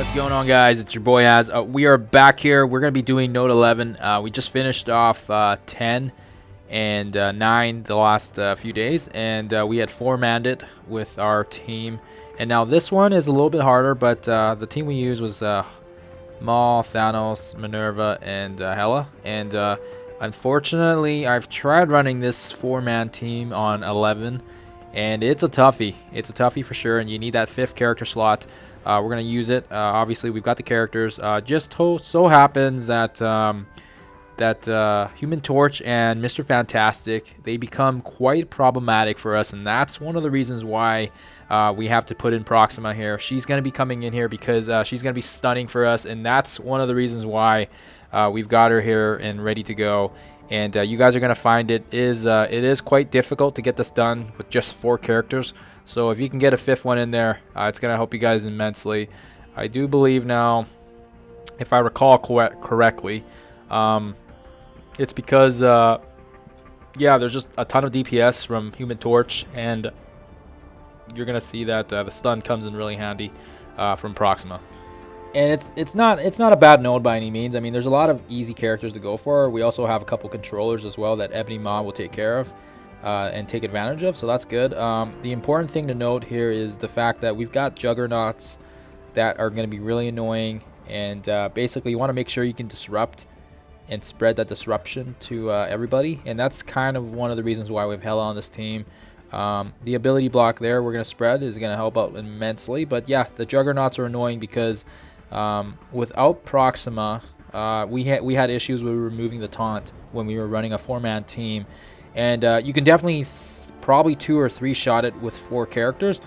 What's going on, guys? It's your boy Az. We are back here. We're going to be doing Note 11. We just finished off 10 and 9 the last few days, and we had 4-manned it with our team. And now this one is a little bit harder, but the team we used was Maul, Thanos, Minerva, and Hela. And unfortunately, I've tried running this 4-man team on 11, and it's a toughie. It's a toughie for sure, and you need that 5th character slot. We're going to use it. Obviously, we've got the characters. Just so happens that Human Torch and Mr. Fantastic, they become quite problematic for us, and that's one of the reasons why we have to put in Proxima here. She's going to be coming in here because she's going to be stunning for us, and that's one of the reasons why we've got her here and ready to go. And you guys are going to find it is quite difficult to get this done with just 4 characters. So if you can get a 5th one in there, it's going to help you guys immensely. I do believe now, if I recall correctly, it's because, yeah, there's just a ton of DPS from Human Torch, and you're going to see that the stun comes in really handy from Proxima. And it's not a bad node by any means. I mean, there's a lot of easy characters to go for. We also have a couple controllers as well that Ebony Maw will take care of and take advantage of, so that's good. The important thing to note here is the fact that we've got juggernauts that are going to be really annoying, and basically you want to make sure you can disrupt and spread that disruption to everybody, and that's kind of one of the reasons why we have Hela on this team. The ability block there we're going to spread is going to help out immensely, but yeah, the juggernauts are annoying because without Proxima, we had issues with removing the taunt when we were running a 4-man team, and you can definitely probably 2 or 3 shot it with 4 characters,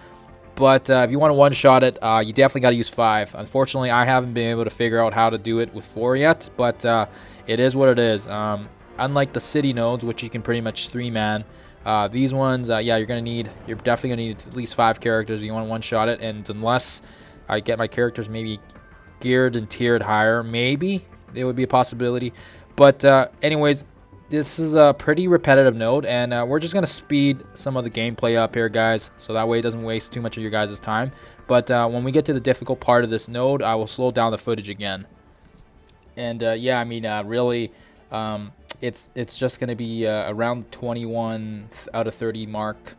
but if you want to 1-shot it, you definitely got to use 5. Unfortunately, I haven't been able to figure out how to do it with 4 yet, but it is what it is. Unlike the city nodes, which you can pretty much 3-man, these ones, yeah, you're definitely gonna need at least 5 characters if you want to 1-shot it. And unless I get my characters maybe geared and tiered higher, maybe it would be a possibility. But anyways, this is a pretty repetitive node, and we're just gonna speed some of the gameplay up here, guys, so that way it doesn't waste too much of your guys' time. But when we get to the difficult part of this node, I will slow down the footage again. And yeah, I mean, really, it's just going to be around 21 out of 30 mark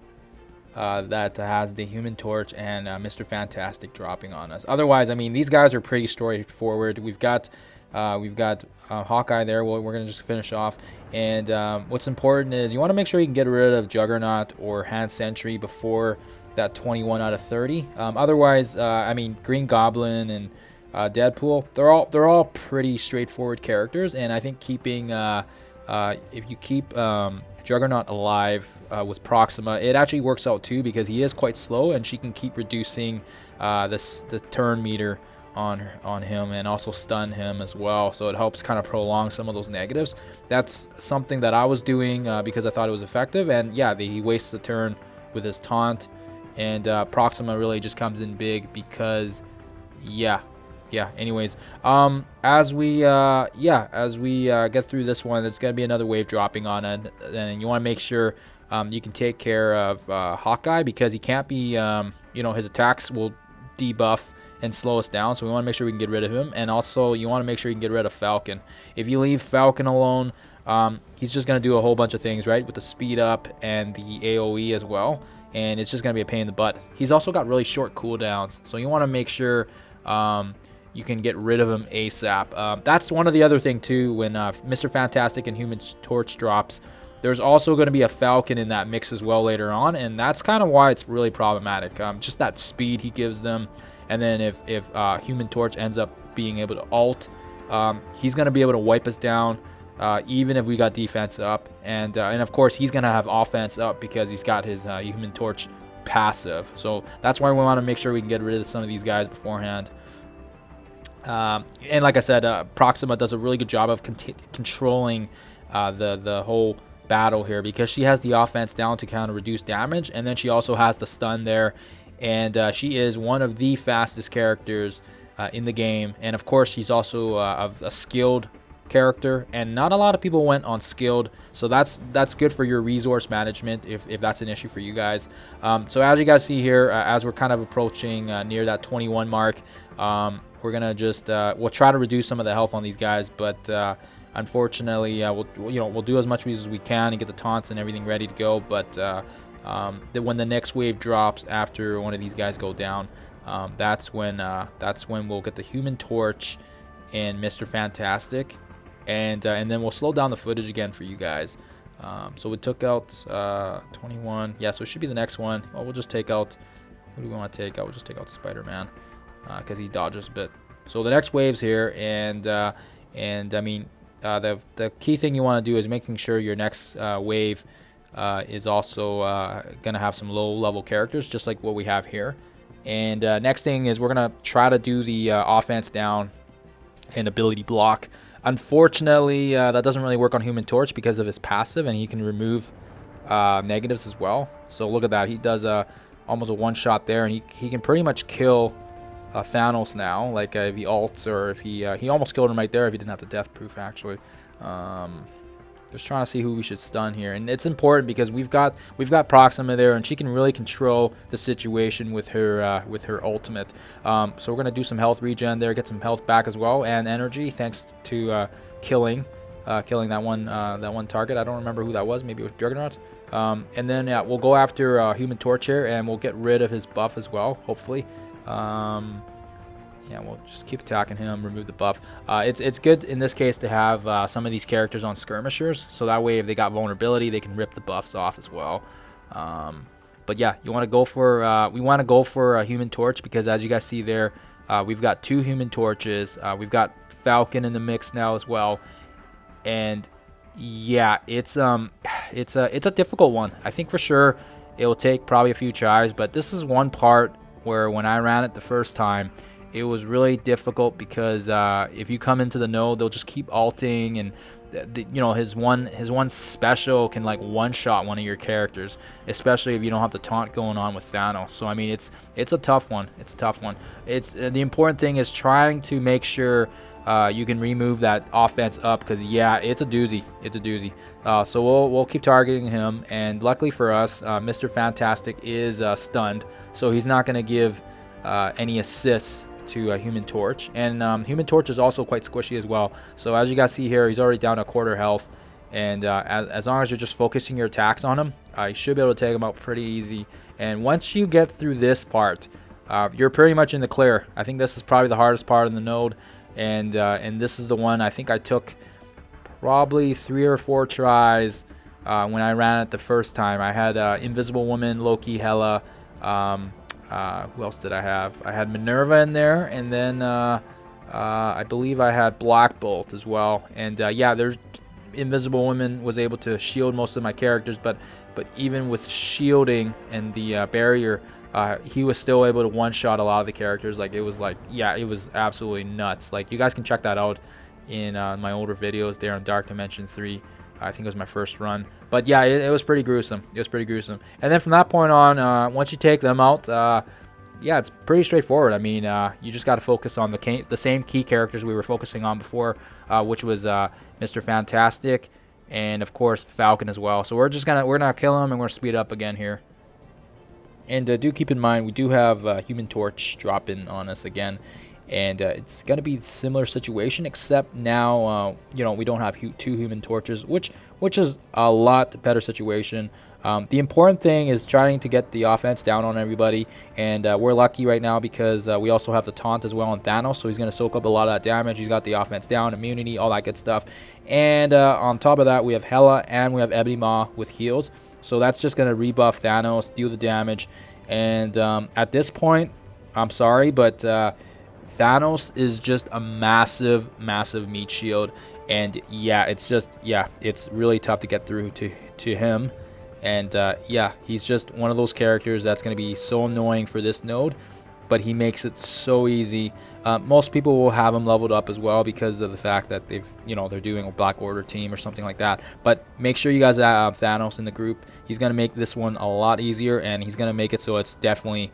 that has the Human Torch and Mr. Fantastic dropping on us. Otherwise, I mean, these guys are pretty straightforward. We've got Hawkeye there. We're going to just finish off. And what's important is you want to make sure you can get rid of Juggernaut or Hand Sentry before that 21 out of 30. Otherwise, I mean, Green Goblin and Deadpool, they're all pretty straightforward characters, and I think keeping if you keep Juggernaut alive with Proxima, it actually works out too, because he is quite slow, and she can keep reducing the turn meter on him and also stun him as well, so it helps kind of prolong some of those negatives. That's something that I was doing because I thought it was effective, and yeah, he wastes a turn with his taunt, and Proxima really just comes in big because yeah, anyways, as we get through this one, there's gonna be another wave dropping on it, and you want to make sure you can take care of Hawkeye, because he can't be his attacks will debuff and slow us down, so we want to make sure we can get rid of him. And also you want to make sure you can get rid of Falcon. If you leave Falcon alone, he's just gonna do a whole bunch of things, right, with the speed up and the AoE as well, and it's just gonna be a pain in the butt. He's also got really short cooldowns, so you want to make sure you can get rid of him ASAP. That's one of the other thing too, when Mr. Fantastic and Human Torch drops, there's also going to be a Falcon in that mix as well later on, and that's kind of why it's really problematic. Just that speed he gives them, and then if Human Torch ends up being able to ult, he's going to be able to wipe us down, even if we got defense up, and of course he's going to have offense up because he's got his Human Torch passive. So that's why we want to make sure we can get rid of some of these guys beforehand. And like I said, Proxima does a really good job of controlling the whole battle here, because she has the offense down to kind of reduce damage, and then she also has the stun there, and she is one of the fastest characters in the game. And of course, she's also a skilled character, and not a lot of people went on skilled, so that's good for your resource management if that's an issue for you guys. So as you guys see here, as we're kind of approaching near that 21 mark, We're gonna just we'll try to reduce some of the health on these guys, but unfortunately, we'll do as much as we can and get the taunts and everything ready to go. But when the next wave drops after one of these guys go down, that's when we'll get the Human Torch and Mr. Fantastic, and then we'll slow down the footage again for you guys. So we took out 21. Yeah, so it should be the next one. Well, we'll just take out. Who do we want to take out? We'll just take out Spider-Man because he dodges a bit. So the next wave's here, and I mean, the key thing you want to do is making sure your next wave is also gonna have some low-level characters, just like what we have here. And next thing is we're gonna try to do the offense down and ability block. Unfortunately, that doesn't really work on Human Torch because of his passive, and he can remove negatives as well. So look at that. He does almost a one-shot there, and he can pretty much kill Thanos now. Like if he ults, or if he almost killed him right there if he didn't have the death proof, actually. Just trying to see who we should stun here, and it's important because we've got Proxima there, and she can really control the situation with her ultimate. So we're gonna do some health regen there, get some health back as well, and energy thanks to killing that one target. I don't remember who that was. Maybe it was Juggernaut. And then yeah, we'll go after Human Torch here, and we'll get rid of his buff as well, hopefully. Yeah, we'll just keep attacking him, remove the buff. It's good in this case to have some of these characters on skirmishers, so that way if they got vulnerability, they can rip the buffs off as well. But yeah, you want to go for we want to go for a Human Torch because as you guys see there, we've got 2 Human Torches. We've got Falcon in the mix now as well, and yeah, it's a difficult one. I think for sure it will take probably a few tries, but this is one part where when I ran it the first time, it was really difficult because if you come into the node, they'll just keep ulting, and his one special can like one-shot one of your characters, especially if you don't have the taunt going on with Thanos. So I mean, it's a tough one. It's a tough one. It's the important thing is trying to make sure you can remove that offense up, because yeah, it's a doozy. It's a doozy. So we'll keep targeting him, and luckily for us, Mr. Fantastic is stunned, so he's not going to give any assists to Human Torch, and Human Torch is also quite squishy as well. So as you guys see here, he's already down a quarter health, and as long as you're just focusing your attacks on him, you should be able to take him out pretty easy. And once you get through this part, you're pretty much in the clear. I think this is probably the hardest part in the node, and this is the one I think I took probably 3 or 4 tries when I ran it the first time. I had Invisible Woman, Loki, Hela. Who else did I have? I had Minerva in there, and then I believe I had Black Bolt as well. And yeah, there's Invisible Woman was able to shield most of my characters, but even with shielding and the barrier, he was still able to one-shot a lot of the characters. Like it was absolutely nuts. Like you guys can check that out in my older videos there on Dark Dimension 3. I think it was my first run. But yeah, it was pretty gruesome. It was pretty gruesome. And then from that point on, once you take them out, yeah, it's pretty straightforward. I mean, you just got to focus on the same key characters we were focusing on before, which was Mr. Fantastic and of course Falcon as well. So we're gonna kill him, and we're gonna speed up again here. And do keep in mind, we do have Human Torch dropping on us again. And it's going to be a similar situation, except now, we don't have 2 Human Torches, which is a lot better situation. The important thing is trying to get the offense down on everybody, and we're lucky right now because we also have the taunt as well on Thanos, so he's going to soak up a lot of that damage. He's got the offense down, immunity, all that good stuff. And on top of that, we have Hela and we have Ebony Maw with heals, so that's just going to rebuff Thanos, deal the damage. And at this point, I'm sorry, but Thanos is just a massive meat shield, and yeah, it's really tough to get through to him. And yeah, he's just one of those characters that's going to be so annoying for this node, but he makes it so easy. Most people will have him leveled up as well because of the fact that they're doing a Black Order team or something like that. But make sure you guys have Thanos in the group. He's going to make this one a lot easier, and he's going to make it so it's definitely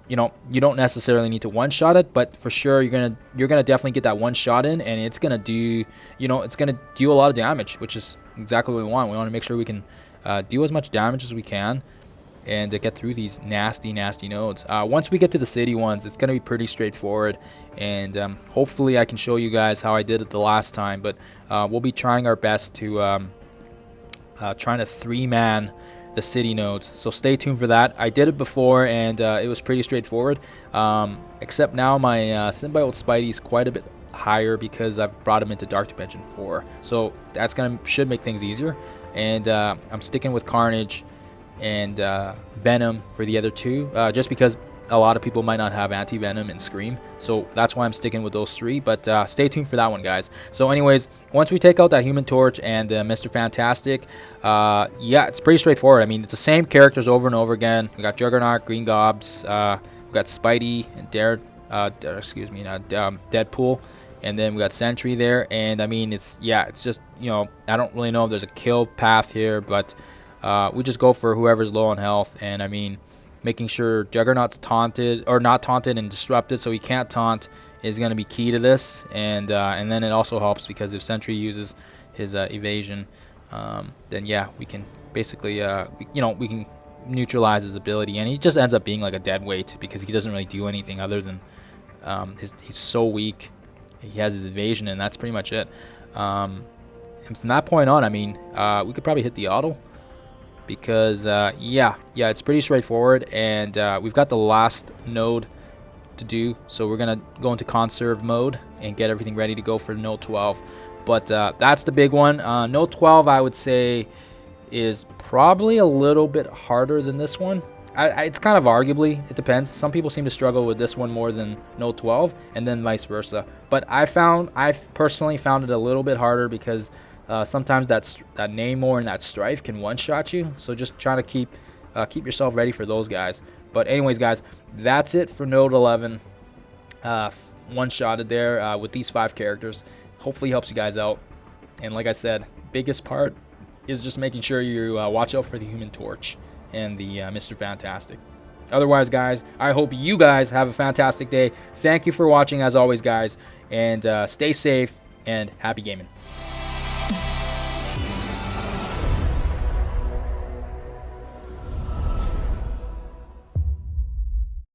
you don't necessarily need to one-shot it, but for sure you're gonna definitely get that one shot in, and it's gonna do a lot of damage, which is exactly what we want. We want to make sure we can do as much damage as we can. and to get through these nasty nodes. Once we get to the city ones, it's going to be pretty straightforward, and hopefully I can show you guys how I did it the last time, but we'll be trying our best to trying to 3-man the city nodes, so stay tuned for that. I did it before, and it was pretty straightforward, except now my Symbiote Spidey is quite a bit higher because I've brought him into Dark Dimension 4, so that's should make things easier. And I'm sticking with Carnage and Venom for the other two, just because a lot of people might not have Anti-Venom and Scream, so that's why I'm sticking with those 3. But stay tuned for that one, guys. So anyways, once we take out that Human Torch and Mr. Fantastic, yeah, it's pretty straightforward. I mean, it's the same characters over and over again. We got Juggernaut, Green Gobs, we got Spidey and Deadpool, and then we got Sentry there. And I mean, it's just, you know, I don't really know if there's a kill path here, but we just go for whoever's low on health. And I mean, making sure Juggernaut's taunted or not taunted and disrupted, so he can't taunt, is going to be key to this. And then it also helps because if Sentry uses his evasion, then yeah, we can basically we can neutralize his ability, and he just ends up being like a dead weight because he doesn't really do anything other than he's so weak. He has his evasion, and that's pretty much it. And from that point on, I mean, we could probably hit the auto, because yeah, it's pretty straightforward, and we've got the last node to do, so we're gonna go into conserve mode and get everything ready to go for node 12. But that's the big one. Node 12, I would say, is probably a little bit harder than this one. It's kind of arguably, it depends. Some people seem to struggle with this one more than node 12, and then vice versa. But I've personally found it a little bit harder because sometimes that Namor and that Strife can one-shot you. So just try to keep yourself ready for those guys. But anyways, guys, that's it for node 11. One-shotted there with these 5 characters. Hopefully helps you guys out. And like I said, biggest part is just making sure you watch out for the Human Torch and the Mr. Fantastic. Otherwise, guys, I hope you guys have a fantastic day. Thank you for watching, as always, guys, and stay safe and happy gaming.